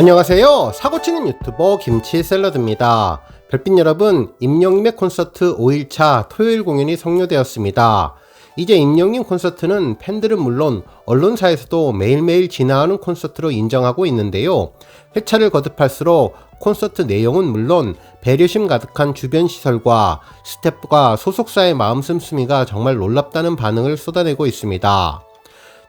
안녕하세요. 사고치는 유튜버 김치샐러드입니다. 별빛 여러분, 임영님의 콘서트 5일차 토요일 공연이 성료되었습니다. 이제 임영님 콘서트는 팬들은 물론 언론사에서도 매일매일 진화하는 콘서트로 인정하고 있는데요. 회차를 거듭할수록 콘서트 내용은 물론 배려심 가득한 주변 시설과 스태프가 소속사의 마음 씀씀이가 정말 놀랍다는 반응을 쏟아내고 있습니다.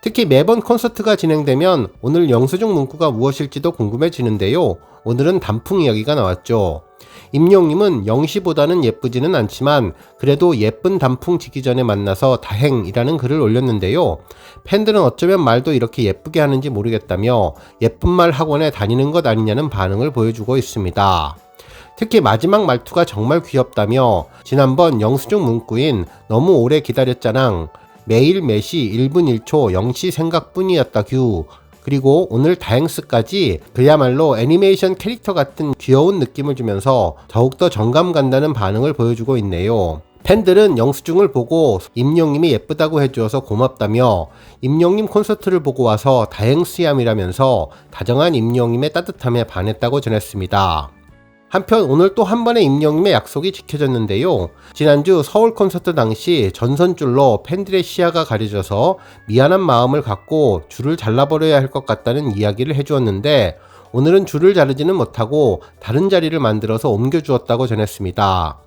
특히 매번 콘서트가 진행되면 오늘 영수증 문구가 무엇일지도 궁금해지는데요. 오늘은 단풍 이야기가 나왔죠. 임영님은 영시보다는 예쁘지는 않지만 그래도 예쁜 단풍 지기 전에 만나서 다행이라는 글을 올렸는데요. 팬들은 어쩌면 말도 이렇게 예쁘게 하는지 모르겠다며 예쁜 말 학원에 다니는 것 아니냐는 반응을 보여주고 있습니다. 특히 마지막 말투가 정말 귀엽다며 지난번 영수증 문구인 너무 오래 기다렸잖아. 매일 매시 1분 1초 0시 생각뿐이었다 규. 그리고 오늘 다행스까지 그야말로 애니메이션 캐릭터 같은 귀여운 느낌을 주면서 더욱더 정감 간다는 반응을 보여주고 있네요. 팬들은 영수증을 보고 임영님이 예쁘다고 해주어서 고맙다며 임영님 콘서트를 보고 와서 다행스얌이라면서 다정한 임영님의 따뜻함에 반했다고 전했습니다. 한편 오늘 또 한 번의 임영님의 약속이 지켜졌는데요. 지난주 서울 콘서트 당시 전선줄로 팬들의 시야가 가려져서 미안한 마음을 갖고 줄을 잘라버려야 할 것 같다는 이야기를 해주었는데 오늘은 줄을 자르지는 못하고 다른 자리를 만들어서 옮겨주었다고 전했습니다.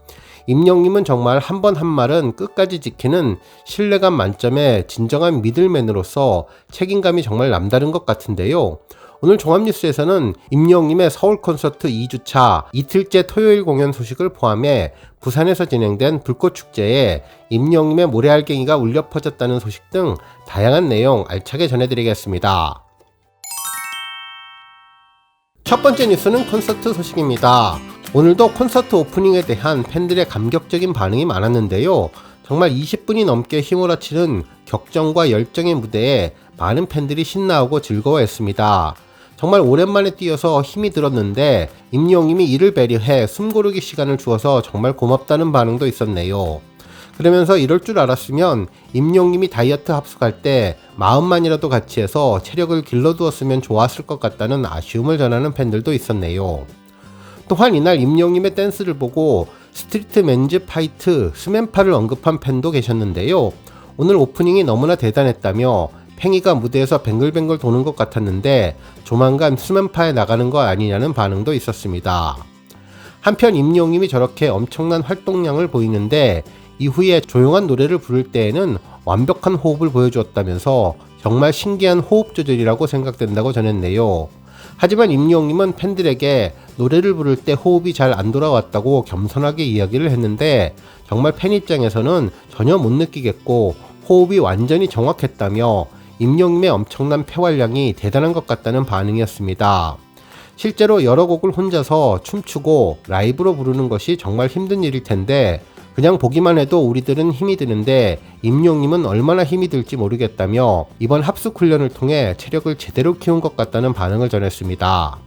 임영님은 정말 한 번 한 말은 끝까지 지키는 신뢰감 만점의 진정한 미들맨으로서 책임감이 정말 남다른 것 같은데요. 오늘 종합뉴스에서는 임영님의 서울 콘서트 2주차 이틀째 토요일 공연 소식을 포함해 부산에서 진행된 불꽃축제에 임영님의 모래알갱이가 울려 퍼졌다는 소식 등 다양한 내용 알차게 전해드리겠습니다. 첫 번째 뉴스는 콘서트 소식입니다. 오늘도 콘서트 오프닝에 대한 팬들의 감격적인 반응이 많았는데요. 정말 20분이 넘게 휘몰아치는 격정과 열정의 무대에 많은 팬들이 신나하고 즐거워했습니다. 정말 오랜만에 뛰어서 힘이 들었는데 임영님이 이를 배려해 숨고르기 시간을 주어서 정말 고맙다는 반응도 있었네요. 그러면서 이럴 줄 알았으면 임영님이 다이어트 합숙할 때 마음만이라도 같이 해서 체력을 길러두었으면 좋았을 것 같다는 아쉬움을 전하는 팬들도 있었네요. 또한 이날 임영님의 댄스를 보고 스트리트 맨즈 파이트 스맨파를 언급한 팬도 계셨는데요. 오늘 오프닝이 너무나 대단했다며 팽이가 무대에서 뱅글뱅글 도는 것 같았는데 조만간 수면파에 나가는 거 아니냐는 반응도 있었습니다. 한편 임영님이 저렇게 엄청난 활동량을 보이는데 이후에 조용한 노래를 부를 때에는 완벽한 호흡을 보여주었다면서 정말 신기한 호흡 조절이라고 생각된다고 전했네요. 하지만 임영님은 팬들에게 노래를 부를 때 호흡이 잘 안 돌아왔다고 겸손하게 이야기를 했는데 정말 팬 입장에서는 전혀 못 느끼겠고 호흡이 완전히 정확했다며 임영님의 엄청난 폐활량이 대단한 것 같다는 반응이었습니다. 실제로 여러 곡을 혼자서 춤추고 라이브로 부르는 것이 정말 힘든 일일 텐데 그냥 보기만 해도 우리들은 힘이 드는데 임영님은 얼마나 힘이 들지 모르겠다며 이번 합숙 훈련을 통해 체력을 제대로 키운 것 같다는 반응을 전했습니다.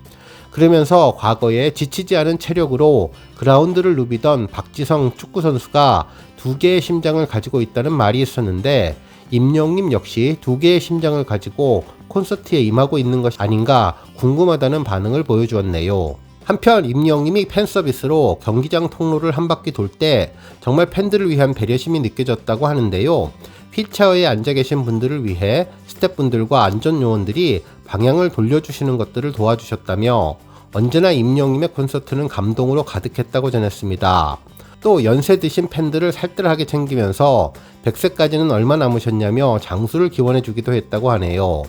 그러면서 과거에 지치지 않은 체력으로 그라운드를 누비던 박지성 축구선수가 2개의 심장을 가지고 있다는 말이 있었는데 임영님 역시 2개의 심장을 가지고 콘서트에 임하고 있는 것이 아닌가 궁금하다는 반응을 보여주었네요. 한편 임영님이 팬서비스로 경기장 통로를 한 바퀴 돌 때 정말 팬들을 위한 배려심이 느껴졌다고 하는데요. 휠체어에 앉아 계신 분들을 위해 스태프분들과 안전요원들이 방향을 돌려주시는 것들을 도와주셨다며 언제나 임영님의 콘서트는 감동으로 가득했다고 전했습니다. 또 연세 드신 팬들을 살뜰하게 챙기면서 100세까지는 얼마 남으셨냐며 장수를 기원해주기도 했다고 하네요.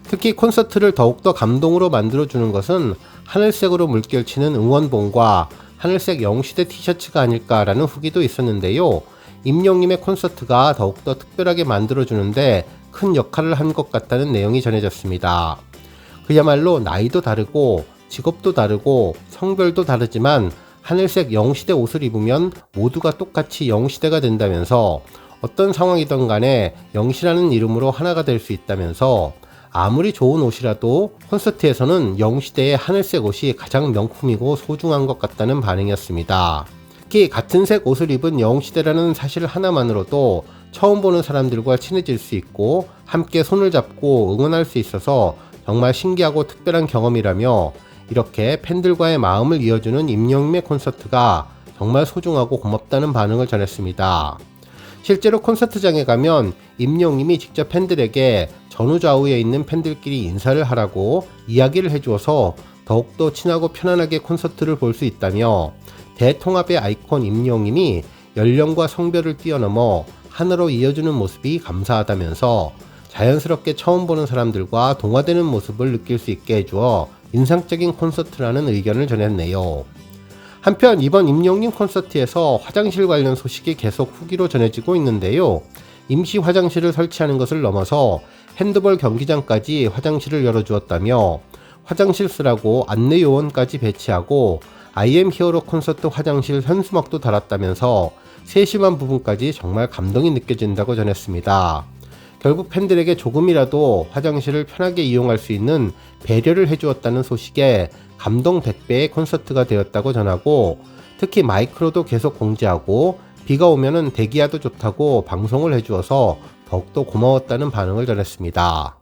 특히 콘서트를 더욱더 감동으로 만들어주는 것은 하늘색으로 물결치는 응원봉과 하늘색 영시대 티셔츠가 아닐까라는 후기도 있었는데요. 임영님의 콘서트가 더욱더 특별하게 만들어주는데 큰 역할을 한 것 같다는 내용이 전해졌습니다. 그야말로 나이도 다르고 직업도 다르고 성별도 다르지만 하늘색 영시대 옷을 입으면 모두가 똑같이 영시대가 된다면서 어떤 상황이든 간에 영시라는 이름으로 하나가 될 수 있다면서 아무리 좋은 옷이라도 콘서트에서는 영시대의 하늘색 옷이 가장 명품이고 소중한 것 같다는 반응이었습니다. 특히 같은 색 옷을 입은 영시대라는 사실 하나만으로도 처음 보는 사람들과 친해질 수 있고 함께 손을 잡고 응원할 수 있어서 정말 신기하고 특별한 경험이라며 이렇게 팬들과의 마음을 이어주는 임영웅의 콘서트가 정말 소중하고 고맙다는 반응을 전했습니다. 실제로 콘서트장에 가면 임영웅이 직접 팬들에게 전후좌우에 있는 팬들끼리 인사를 하라고 이야기를 해주어서 더욱더 친하고 편안하게 콘서트를 볼 수 있다며 대통합의 아이콘 임영웅이 연령과 성별을 뛰어넘어 하나로 이어주는 모습이 감사하다면서 자연스럽게 처음 보는 사람들과 동화되는 모습을 느낄 수 있게 해주어 인상적인 콘서트라는 의견을 전했네요. 한편 이번 임영웅 콘서트에서 화장실 관련 소식이 계속 후기로 전해지고 있는데요. 임시 화장실을 설치하는 것을 넘어서 핸드볼 경기장까지 화장실을 열어주었다며 화장실 쓰라고 안내 요원까지 배치하고 IM 히어로 콘서트 화장실 현수막도 달았다면서 세심한 부분까지 정말 감동이 느껴진다고 전했습니다. 결국 팬들에게 조금이라도 화장실을 편하게 이용할 수 있는 배려를 해주었다는 소식에 감동 100배의 콘서트가 되었다고 전하고 특히 마이크로도 계속 공지하고 비가 오면은 대기야도 좋다고 방송을 해주어서 더욱더 고마웠다는 반응을 전했습니다.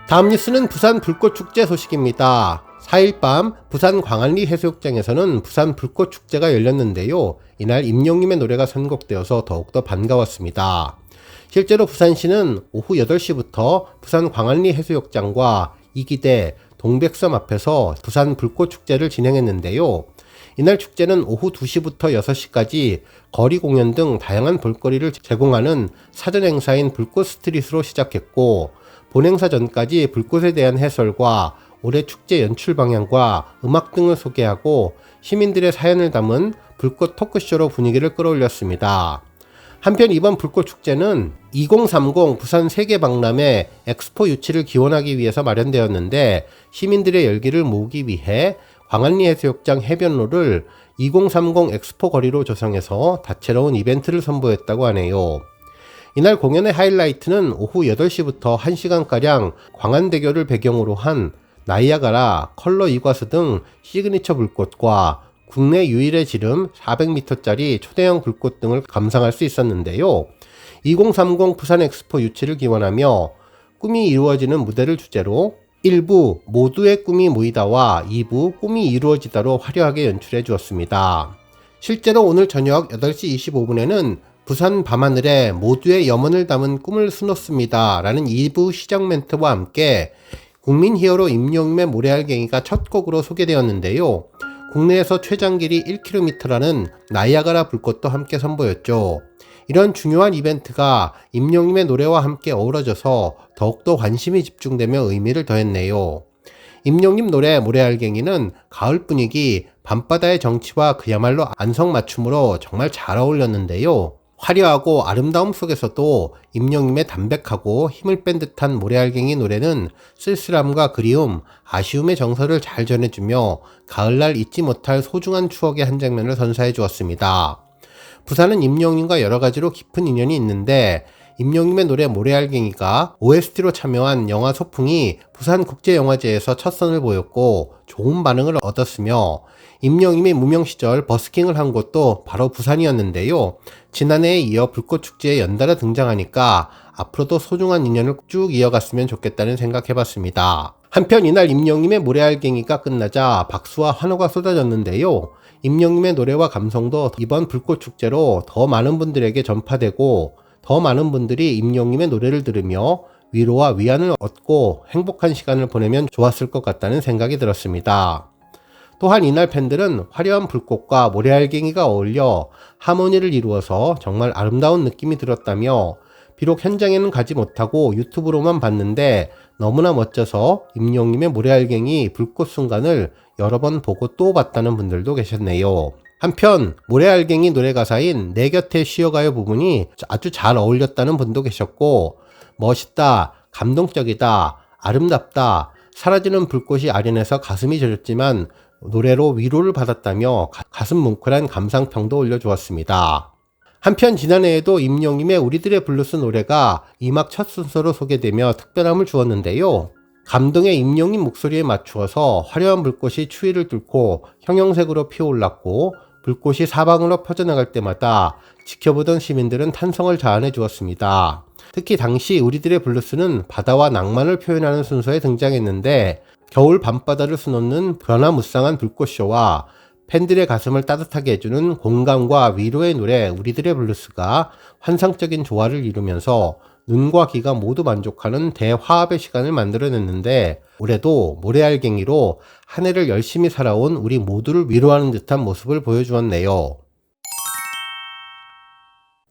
다음 뉴스는 부산 불꽃축제 소식입니다. 4일 밤 부산 광안리 해수욕장에서는 부산 불꽃축제가 열렸는데요. 이날 임영웅의 노래가 선곡되어서 더욱더 반가웠습니다. 실제로 부산시는 오후 8시부터 부산 광안리 해수욕장과 이기대, 동백섬 앞에서 부산 불꽃축제를 진행했는데요. 이날 축제는 오후 2시부터 6시까지 거리 공연 등 다양한 볼거리를 제공하는 사전 행사인 불꽃 스트릿으로 시작했고 본행사 전까지 불꽃에 대한 해설과 올해 축제 연출 방향과 음악 등을 소개하고 시민들의 사연을 담은 불꽃 토크쇼로 분위기를 끌어올렸습니다. 한편 이번 불꽃축제는 2030 부산 세계박람회 엑스포 유치를 기원하기 위해서 마련되었는데 시민들의 열기를 모으기 위해 광안리 해수욕장 해변로를 2030 엑스포 거리로 조성해서 다채로운 이벤트를 선보였다고 하네요. 이날 공연의 하이라이트는 오후 8시부터 1시간가량 광안대교를 배경으로 한 나이아가라, 컬러 이과수 등 시그니처 불꽃과 국내 유일의 지름 400m짜리 초대형 불꽃 등을 감상할 수 있었는데요. 2030 부산 엑스포 유치를 기원하며 꿈이 이루어지는 무대를 주제로 1부 모두의 꿈이 모이다와 2부 꿈이 이루어지다로 화려하게 연출해 주었습니다. 실제로 오늘 저녁 8시 25분에는 부산 밤하늘에 모두의 염원을 담은 꿈을 수놓습니다 라는 2부 시작 멘트와 함께 국민 히어로 임영웅의 모래알갱이가 첫 곡으로 소개되었는데요. 국내에서 최장길이 1km라는 나이아가라 불꽃도 함께 선보였죠. 이런 중요한 이벤트가 임영웅의 노래와 함께 어우러져서 더욱더 관심이 집중되며 의미를 더했네요. 임영웅 노래 모래알갱이는 가을 분위기, 밤바다의 정취와 그야말로 안성맞춤으로 정말 잘 어울렸는데요. 화려하고 아름다움 속에서도 임영웅의 담백하고 힘을 뺀 듯한 모래알갱이 노래는 쓸쓸함과 그리움, 아쉬움의 정서를 잘 전해주며 가을날 잊지 못할 소중한 추억의 한 장면을 선사해 주었습니다. 부산은 임영웅과 여러가지로 깊은 인연이 있는데 임영웅의 노래 모래알갱이가 OST로 참여한 영화 소풍이 부산국제영화제에서 첫 선을 보였고 좋은 반응을 얻었으며 임영웅이 무명 시절 버스킹을 한 곳도 바로 부산이었는데요. 지난해에 이어 불꽃축제에 연달아 등장하니까 앞으로도 소중한 인연을 쭉 이어갔으면 좋겠다는 생각해봤습니다. 한편 이날 임영웅의 모래알갱이가 끝나자 박수와 환호가 쏟아졌는데요. 임영웅의 노래와 감성도 이번 불꽃축제로 더 많은 분들에게 전파되고 더 많은 분들이 임영웅의 노래를 들으며 위로와 위안을 얻고 행복한 시간을 보내면 좋았을 것 같다는 생각이 들었습니다. 또한 이날 팬들은 화려한 불꽃과 모래알갱이가 어울려 하모니를 이루어서 정말 아름다운 느낌이 들었다며 비록 현장에는 가지 못하고 유튜브로만 봤는데 너무나 멋져서 임영웅의 모래알갱이 불꽃 순간을 여러 번 보고 또 봤다는 분들도 계셨네요. 한편 모래알갱이 노래 가사인 내 곁에 쉬어가요 부분이 아주 잘 어울렸다는 분도 계셨고 멋있다, 감동적이다, 아름답다, 사라지는 불꽃이 아련해서 가슴이 저렸지만 노래로 위로를 받았다며 가슴 뭉클한 감상평도 올려주었습니다. 한편 지난해에도 임영웅의 우리들의 블루스 노래가 이막 첫 순서로 소개되며 특별함을 주었는데요. 감동의 임영웅 목소리에 맞추어서 화려한 불꽃이 추위를 뚫고 형형색으로 피어올랐고 불꽃이 사방으로 퍼져나갈 때마다 지켜보던 시민들은 탄성을 자아내 주었습니다. 특히 당시 우리들의 블루스는 바다와 낭만을 표현하는 순서에 등장했는데 겨울 밤바다를 수놓는 변화무쌍한 불꽃쇼와 팬들의 가슴을 따뜻하게 해주는 공감과 위로의 노래 우리들의 블루스가 환상적인 조화를 이루면서 눈과 귀가 모두 만족하는 대화합의 시간을 만들어냈는데 올해도 모래알갱이로 한 해를 열심히 살아온 우리 모두를 위로하는 듯한 모습을 보여주었네요.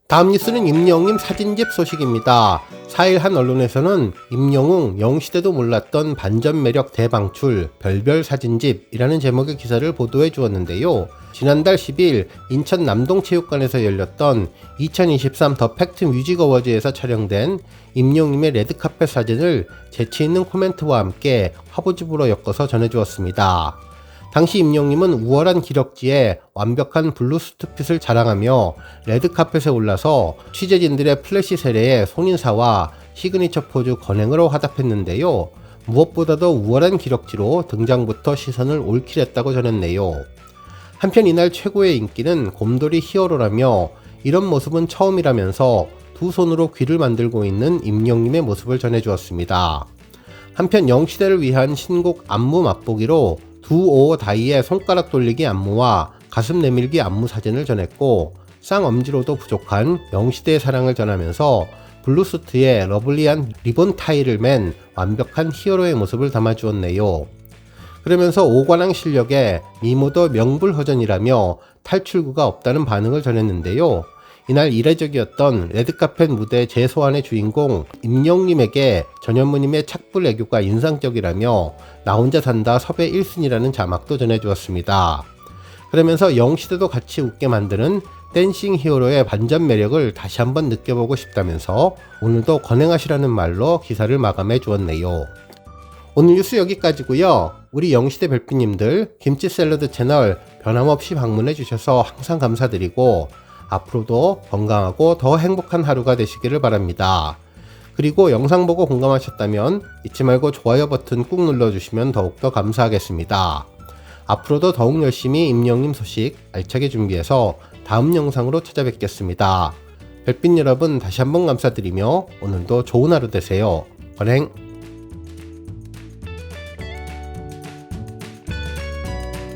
다음 뉴스는 임영웅 사진집 소식입니다. 4일 한 언론에서는 임영웅 영시대도 몰랐던 반전 매력 대방출 별별 사진집이라는 제목의 기사를 보도해 주었는데요. 지난달 10일 인천 남동체육관에서 열렸던 2023 더 팩트 뮤직 어워즈에서 촬영된 임영웅의 레드카펫 사진을 재치있는 코멘트와 함께 화보집으로 엮어서 전해주었습니다. 당시 임영웅은 우월한 기럭지에 완벽한 블루스 투핏을 자랑하며 레드카펫에 올라서 취재진들의 플래시 세례에 손인사와 시그니처 포즈 건행으로 화답했는데요. 무엇보다도 우월한 기럭지로 등장부터 시선을 올킬했다고 전했네요. 한편 이날 최고의 인기는 곰돌이 히어로라며 이런 모습은 처음이라면서 두 손으로 귀를 만들고 있는 임영웅의 모습을 전해주었습니다. 한편 영시대를 위한 신곡 안무 맛보기로 두오 다이의 손가락 돌리기 안무와 가슴 내밀기 안무 사진을 전했고 쌍엄지로도 부족한 영시대의 사랑을 전하면서 블루수트에 러블리한 리본 타이를 맨 완벽한 히어로의 모습을 담아주었네요. 그러면서 오관왕 실력에 미모도 명불허전이라며 탈출구가 없다는 반응을 전했는데요. 이날 이례적이었던 레드카펫 무대 재소환의 주인공 임영웅님에게 전현무님의 착불 애교가 인상적이라며 나 혼자 산다 섭외 1순위라는 자막도 전해주었습니다. 그러면서 영시대도 같이 웃게 만드는 댄싱 히어로의 반전 매력을 다시 한번 느껴보고 싶다면서 오늘도 건행하시라는 말로 기사를 마감해 주었네요. 오늘 뉴스 여기까지고요. 우리 영시대 별빛님들 김치 샐러드 채널 변함없이 방문해 주셔서 항상 감사드리고 앞으로도 건강하고 더 행복한 하루가 되시기를 바랍니다. 그리고 영상 보고 공감하셨다면 잊지 말고 좋아요 버튼 꾹 눌러주시면 더욱더 감사하겠습니다. 앞으로도 더욱 열심히 임영웅 소식 알차게 준비해서 다음 영상으로 찾아뵙겠습니다. 별빛 여러분 다시 한번 감사드리며 오늘도 좋은 하루 되세요. 건행!